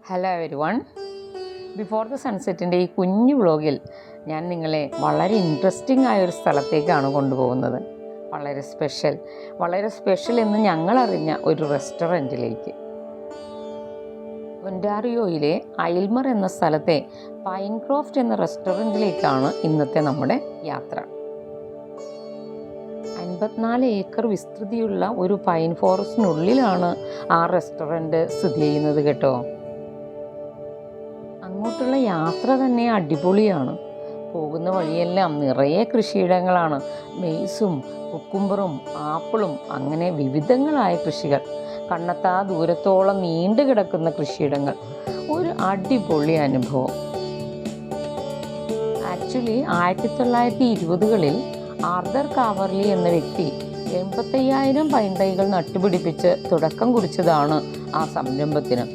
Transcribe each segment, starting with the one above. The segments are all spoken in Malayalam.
Hello everyone. Before the സൺസെറ്റിൻ്റെ ഈ കുഞ്ഞു വ്ളോഗിൽ ഞാൻ നിങ്ങളെ വളരെ ഇൻട്രസ്റ്റിംഗ് ആയൊരു സ്ഥലത്തേക്കാണ് കൊണ്ടുപോകുന്നത്. വളരെ സ്പെഷ്യൽ എന്ന് ഞങ്ങളറിഞ്ഞ ഒരു റെസ്റ്റോറൻറ്റിലേക്ക്. ഒൻറ്റാറിയോയിലെ ഐൽമർ എന്ന സ്ഥലത്തെ പൈൻക്രോഫ്റ്റ് എന്ന റെസ്റ്റോറൻറ്റിലേക്കാണ് ഇന്നത്തെ നമ്മുടെ യാത്ര. 54 ഏക്കർ വിസ്തൃതിയുള്ള ഒരു പൈൻ ഫോറസ്റ്റിനുള്ളിലാണ് ആ റെസ്റ്റോറൻറ്റ് സ്ഥിതി ചെയ്യുന്നത് കേട്ടോ. അങ്ങോട്ടുള്ള യാത്ര തന്നെ അടിപൊളിയാണ്. പോകുന്ന വഴിയെല്ലാം നിറയെ കൃഷിയിടങ്ങളാണ്. മെയ്സും കുക്കുംബറും ആപ്പിളും അങ്ങനെ വിവിധങ്ങളായ കൃഷികൾ. കണ്ണെത്താ ദൂരത്തോളം നീണ്ടു കിടക്കുന്ന കൃഷിയിടങ്ങൾ. ഒരു അടിപൊളി അനുഭവം. ആക്ച്വലി 1920കളിൽ ആർതർ കാവർലി എന്ന വ്യക്തി 85,000 പൈൻ തൈകൾ നട്ടുപിടിപ്പിച്ച് തുടക്കം കുറിച്ചതാണ് ആ സംരംഭത്തിന്.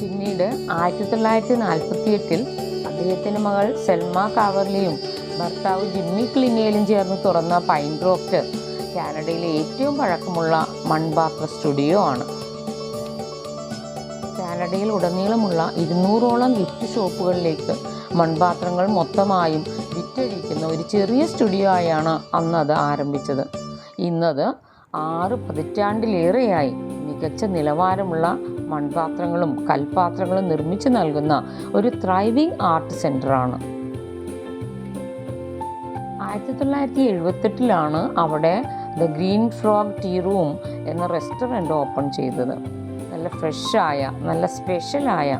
പിന്നീട് 1948 അദ്ദേഹത്തിൻ്റെ മകൾ സെൽമ കാവർലിയും ഭർത്താവ് ജിമ്മി ക്ലിനിയലും ചേർന്ന് തുറന്ന പൈൻക്രോഫ്റ്റ് കാനഡയിലെ ഏറ്റവും പഴക്കമുള്ള മൺപാത്ര സ്റ്റുഡിയോ ആണ്. കാനഡയിൽ ഉടനീളമുള്ള 200ഓളം ഗിഫ്റ്റ് ഷോപ്പുകളിലേക്ക് മൺപാത്രങ്ങൾ മൊത്തമായും വിറ്റഴിക്കുന്ന ഒരു ചെറിയ സ്റ്റുഡിയോ ആയാണ് അന്നത് ആരംഭിച്ചത്. ഇന്നത് 6 പതിറ്റാണ്ടിലേറെയായി മികച്ച നിലവാരമുള്ള മൺപാത്രങ്ങളും കൽപാത്രങ്ങളും നിർമ്മിച്ചു നൽകുന്ന ഒരു ത്രൈവിംഗ് ആർട്ട് സെൻ്ററാണ്. 1978 അവിടെ the green frog tea room എന്ന റെസ്റ്റോറൻറ്റ് ഓപ്പൺ ചെയ്തത്. നല്ല ഫ്രഷായ നല്ല സ്പെഷ്യലായ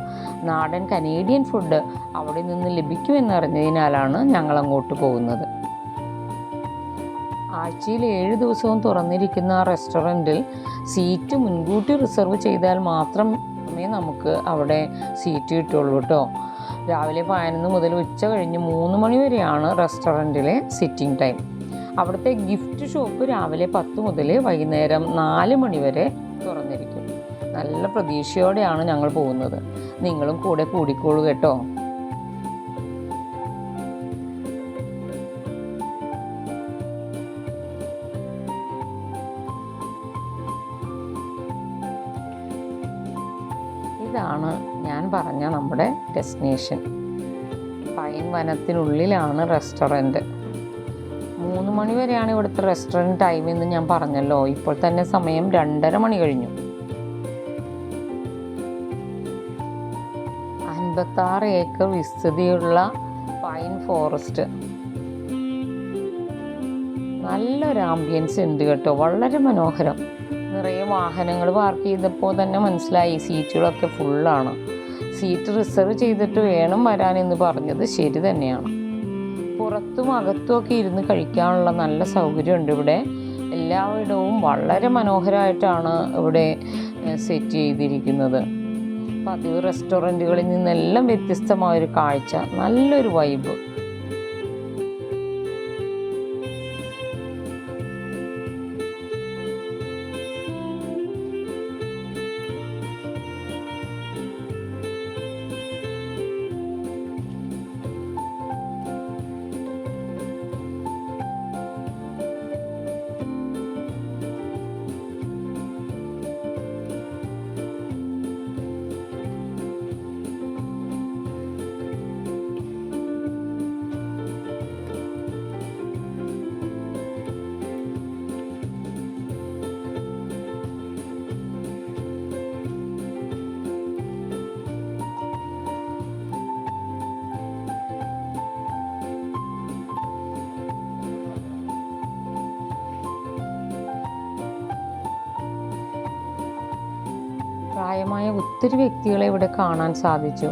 നാടൻ കനേഡിയൻ ഫുഡ് അവിടെ നിന്ന് ലഭിക്കുമെന്നറിഞ്ഞതിനാലാണ് ഞങ്ങൾ അങ്ങോട്ട് പോകുന്നത്. ആഴ്ചയിൽ 7 ദിവസവും തുറന്നിരിക്കുന്ന ആ റെസ്റ്റോറൻറ്റിൽ സീറ്റ് മുൻകൂട്ടി റിസർവ് ചെയ്താൽ മാത്രമേ നമുക്ക് അവിടെ സീറ്റ് കിട്ടുള്ളൂ കേട്ടോ. രാവിലെ 11 മുതൽ ഉച്ച കഴിഞ്ഞ് 3 മണി വരെയാണ് റെസ്റ്റോറൻറ്റിലെ സിറ്റിംഗ് ടൈം. അവിടുത്തെ ഗിഫ്റ്റ് ഷോപ്പ് രാവിലെ 10 മുതൽ വൈകുന്നേരം 4 മണി വരെ തുറന്നിരിക്കും. നല്ല പ്രതീക്ഷയോടെയാണ് ഞങ്ങൾ പോകുന്നത്. നിങ്ങളും കൂടെ കൂടിക്കോളൂ കേട്ടോ. ഇതാണ് ഞാൻ പറഞ്ഞ നമ്മുടെ ഡെസ്റ്റിനേഷൻ. പൈൻ വനത്തിനുള്ളിലാണ് റെസ്റ്റോറൻറ്റ്. 3 മണി വരെയാണ് ഇവിടുത്തെ റെസ്റ്റോറൻറ്റ് ടൈം എന്ന് ഞാൻ പറഞ്ഞല്ലോ. ഇപ്പോൾ തന്നെ സമയം 2:30 മണി കഴിഞ്ഞു. 56 ഏക്കർ വിസ്തൃതിയുള്ള പൈൻ ഫോറസ്റ്റ്. നല്ലൊരു ആംബിയൻസ് ഉണ്ട് കേട്ടോ. വളരെ മനോഹരം. നിറയെ വാഹനങ്ങൾ പാർക്ക് ചെയ്തപ്പോൾ തന്നെ മനസ്സിലായി സീറ്റുകളൊക്കെ ഫുള്ളാണ്. സീറ്റ് റിസർവ് ചെയ്തിട്ട് വേണം വരാനെന്ന് പറഞ്ഞത് ശരി തന്നെയാണ്. പുറത്തും അകത്തുമൊക്കെ ഇരുന്ന് കഴിക്കാനുള്ള നല്ല സൗകര്യമുണ്ട് ഇവിടെ. എല്ലായിടവും വളരെ മനോഹരമായിട്ടാണ് ഇവിടെ സെറ്റ് ചെയ്തിരിക്കുന്നത്. പതിവ് റെസ്റ്റോറൻറ്റുകളിൽ നിന്നെല്ലാം വ്യത്യസ്തമായൊരു കാഴ്ച, നല്ലൊരു വൈബ്. പ്രായമായ ഒത്തിരി വ്യക്തികളെ ഇവിടെ കാണാൻ സാധിച്ചു.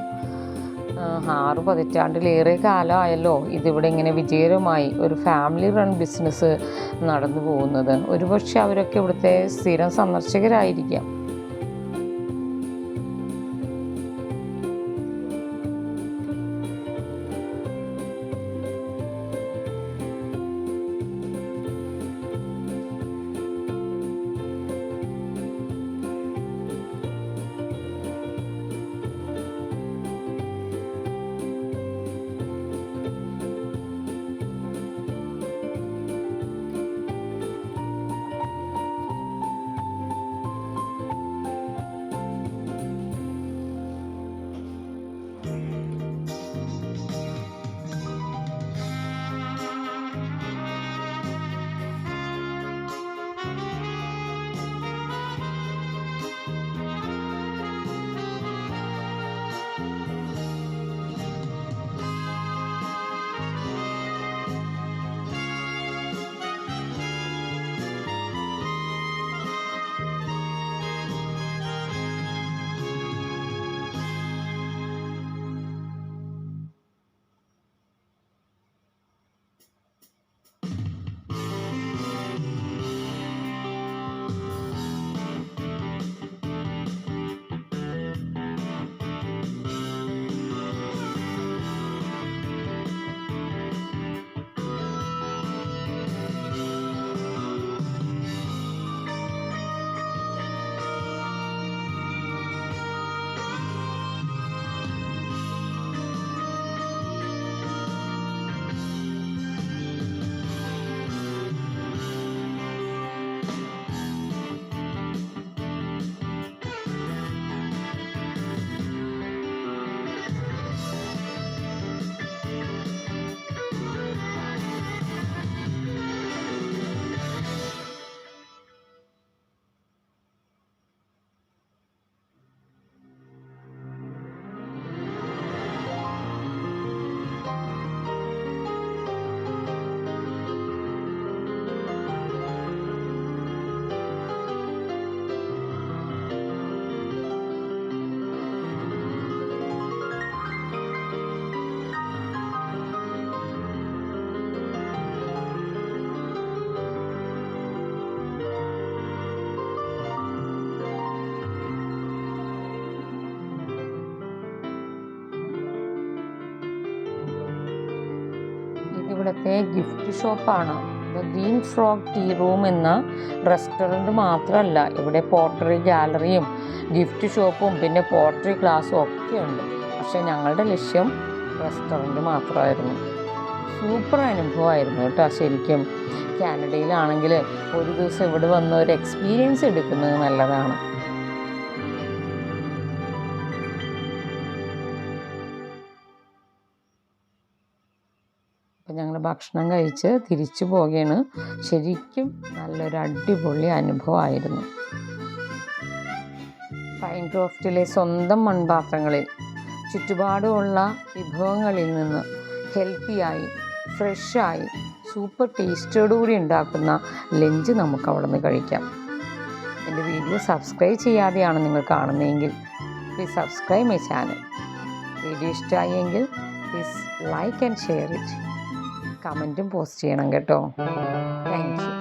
6 പതിറ്റാണ്ടിലേറെ കാലമായല്ലോ ഇതിവിടെ ഇങ്ങനെ വിജയകരമായി ഒരു ഫാമിലി റൺ ബിസിനസ് നടന്നു പോകുന്നത്. ഒരുപക്ഷെ അവരൊക്കെ ഇവിടുത്തെ സ്ഥിരം സന്ദർശകരായിരിക്കാം. ഇവിടുത്തെ ഗിഫ്റ്റ് ഷോപ്പാണ്. The green frog tea room എന്ന റെസ്റ്റോറൻറ്റ് മാത്രമല്ല, ഇവിടെ പോട്ടറി ഗാലറിയും ഗിഫ്റ്റ് ഷോപ്പും പിന്നെ പോട്ടറി ക്ലാസ്സും ഒക്കെ ഉണ്ട്. പക്ഷേ ഞങ്ങളുടെ ലക്ഷ്യം റെസ്റ്റോറൻറ്റ് മാത്രമായിരുന്നു. സൂപ്പർ അനുഭവമായിരുന്നു കേട്ടോ. ശരിക്കും കാനഡയിലാണെങ്കിൽ ഒരു ദിവസം ഇവിടെ വന്ന് ഒരു എക്സ്പീരിയൻസ് എടുക്കുന്നത് നല്ലതാണ്. അപ്പം ഞങ്ങൾ ഭക്ഷണം കഴിച്ച് തിരിച്ചു പോവുകയാണ്. ശരിക്കും നല്ലൊരു അടിപൊളി അനുഭവമായിരുന്നു. പൈൻക്രോഫ്റ്റിലെ സ്വന്തം മൺപാത്രങ്ങളിൽ ചുറ്റുപാടുമുള്ള വിഭവങ്ങളിൽ നിന്ന് ഹെൽത്തിയായി ഫ്രഷായി സൂപ്പർ ടേസ്റ്റോടുകൂടി ഉണ്ടാക്കുന്ന ലഞ്ച് നമുക്ക് അവിടെ നിന്ന് കഴിക്കാം. എൻ്റെ വീഡിയോ സബ്സ്ക്രൈബ് ചെയ്യാതെയാണ് നിങ്ങൾ കാണുന്നതെങ്കിൽ please subscribe my channel. Video ഇഷ്ടമായെങ്കിൽ please like and share it. കമൻറ്റും പോസ്റ്റ് ചെയ്യണം കേട്ടോ. Thank U.